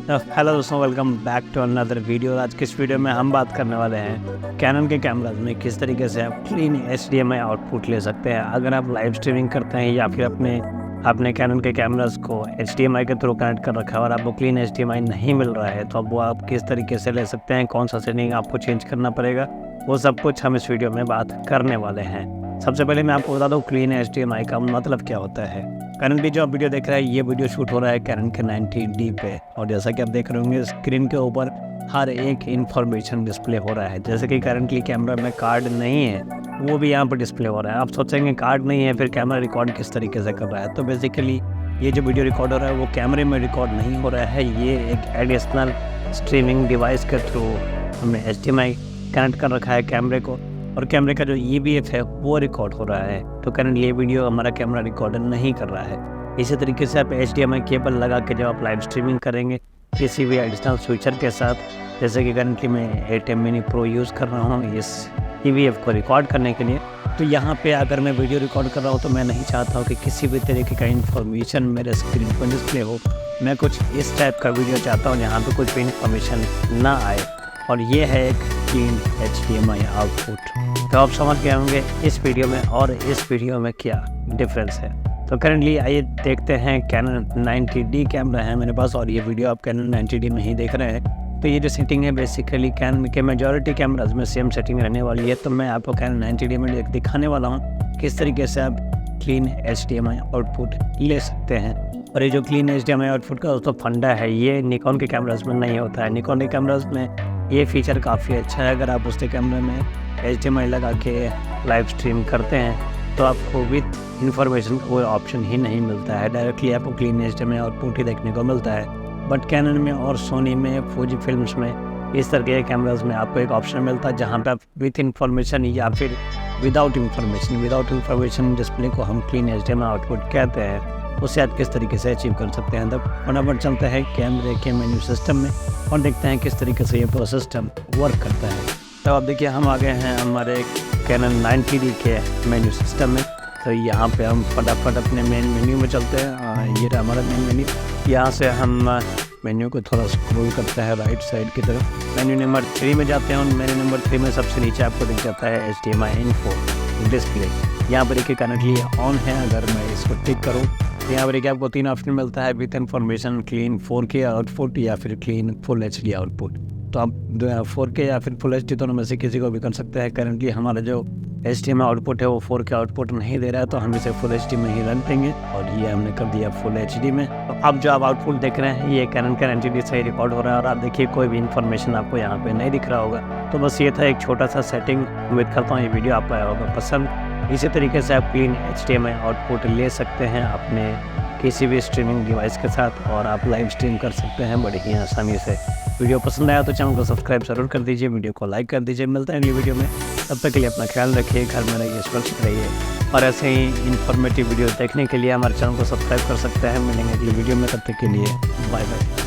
Hello दोस्तों, welcome back to another video. आज के इस वीडियो में हम बात करने वाले हैं कैनन के कैमराज में किस तरीके से आप क्लीन HDMI आउटपुट ले सकते हैं। अगर आप लाइव स्ट्रीमिंग करते हैं या फिर अपने कैनन के कैमराज को HDMI के थ्रू कनेक्ट कर रखा है और आपको क्लीन HDMI नहीं मिल रहा है, तो अब वो आप किस तरीके से ले सकते हैं, कौन सा सेटिंग आपको चेंज करना पड़ेगा, वो सब कुछ हम इस वीडियो में बात करने वाले हैं। सबसे पहले मैं आपको बता दूँ क्लीन HDMI का मतलब क्या होता है। करंटली जो आप वीडियो देख रहे हैं, ये वीडियो शूट हो रहा है कैनन के 90D पे, और जैसा कि आप देख रहे होंगे स्क्रीन के ऊपर हर एक इन्फॉर्मेशन डिस्प्ले हो रहा है। जैसे कि करंटली कैमरा में कार्ड नहीं है, वो भी यहाँ पर डिस्प्ले हो रहा है। आप सोचेंगे कार्ड नहीं है फिर कैमरा रिकॉर्ड किस तरीके से कर रहा है, तो बेसिकली ये जो वीडियो रिकॉर्ड हो रहा है वो कैमरे में रिकॉर्ड नहीं हो रहा है। ये एक एडिशनल स्ट्रीमिंग डिवाइस के थ्रू हमने HDMI कनेक्ट कर रखा है कैमरे को, और कैमरे का जो EVF है वो रिकॉर्ड हो रहा है। तो करंटली ये वीडियो हमारा कैमरा रिकॉर्ड नहीं कर रहा है। इसी तरीके से आप HDMI केबल लगा के जब आप लाइव स्ट्रीमिंग करेंगे किसी भी एडिशनल स्विचर के साथ, जैसे कि करंटली मैं ATEM Mini Pro यूज़ कर रहा हूँ इस EVF को रिकॉर्ड करने के लिए, तो यहाँ पे अगर मैं वीडियो रिकॉर्ड कर रहा हूँ तो मैं नहीं चाहता हूँ कि किसी भी तरीके का इन्फॉर्मेशन मेरे स्क्रीन पर डिस्प्ले हो। मैं कुछ इस टाइप का वीडियो चाहता हूँ जहाँ पर कुछ भी इन्फॉर्मेशन ना आए, और ये है एक क्लीन HDMI आउटपुट। तो आप समझ गए होंगे इस वीडियो में और इस वीडियो में क्या डिफरेंस है। तो करंटली आइए देखते हैं कैनन 90D कैमरा है मेरे पास, और ये वीडियो आप कैनन 90D में ही देख रहे हैं। तो ये जो सेटिंग है बेसिकली कैनन के मेजॉरिटी कैमराज में सेम सेटिंग रहने वाली है। तो मैं आपको कैनन 90D में दिखाने वाला हूँ किस तरीके से आप क्लीन HDMI आउटपुट ले सकते हैं। और ये जो क्लीन HDMI आउटपुट का दोस्तों फंडा है, ये निकॉन के कैमराज में नहीं होता है। निकॉन के कैमराज में ये फीचर काफ़ी अच्छा है। अगर आप उसके कैमरे में HDMI लगा के लाइव स्ट्रीम करते हैं तो आपको विद इन्फॉर्मेशन कोई ऑप्शन ही नहीं मिलता है, डायरेक्टली आपको क्लीन HDMI आउटपुट ही देखने को मिलता है। बट कैनन में और सोनी में, फूजी फिल्म्स में, इस तरह के कैमराज में आपको एक ऑप्शन मिलता है जहाँ पे आप विथ इन्फॉर्मेशन या फिर विदाउट इन्फॉर्मेशन डिस्प्ले को हम क्लीन HDMI आउटपुट कहते हैं, उसे आप किस तरीके से अचीव कर सकते हैं। तब फटाफट चलते हैं कैमरे के मेन्यू सिस्टम में और देखते हैं किस तरीके से ये पूरा सिस्टम वर्क करता है। तो अब देखिए हम आ गए हैं हमारे कैनन 90D के मेन्यू सिस्टम में। तो यहाँ पे हम फटाफट अपने मेन मेन्यू में चलते हैं। ये रहा हमारा मेन मेन्यू। यहाँ से हम मेन्यू को थोड़ा स्क्रॉल करते हैं राइट साइड की तरफ। मेन्यू नंबर 3 में जाते हैं, और मेन्यू नंबर 3 में सबसे नीचे आपको दिख जाता है HDMI इन्फो डिस्प्ले। यहाँ पर देखिए करंटली ऑन है। अगर मैं इसको टिक करूँ तो यहाँ पर देखिए आपको 3 ऑप्शन मिलता है, with information, clean 4K output या फिर क्लीन फुल HD आउटपुट। तो आप 4K या फिर फुल HD दोनों में से किसी को भी कर सकते हैं। करंटली हमारा जो HDMI आउटपुट है वो 4K आउटपुट नहीं दे रहा है, तो हम इसे फुल HD में ही रन देंगे, और ये हमने कर दिया फुल HD में। तो अब जो आप आउटपुट देख रहे हैं ये कैनन का 90D से रिकॉर्ड हो रहा है, और आप देखिए कोई भी इन्फॉर्मेशन आपको यहाँ पे नहीं दिख रहा होगा। तो बस ये था एक छोटा सा सेटिंग। उम्मीद करता हूँ ये वीडियो आपको आया होगा पसंद। इसी तरीके से आप क्लीन HDMI आउटपुट ले सकते हैं अपने किसी भी स्ट्रीमिंग डिवाइस के साथ, और आप लाइव स्ट्रीम कर सकते हैं बड़ी ही आसानी से। वीडियो पसंद आया तो चैनल को सब्सक्राइब ज़रूर कर दीजिए, वीडियो को लाइक कर दीजिए। मिलता है अगली वीडियो में, तब तक के लिए अपना ख्याल रखिए, घर में रहिए, सुरक्षित रहिए, और ऐसे ही इन्फॉर्मेटिव वीडियो देखने के लिए हमारे चैनल को सब्सक्राइब कर सकते हैं। मिलेंगे अगली वीडियो में, तब तक के लिए बाय बाय।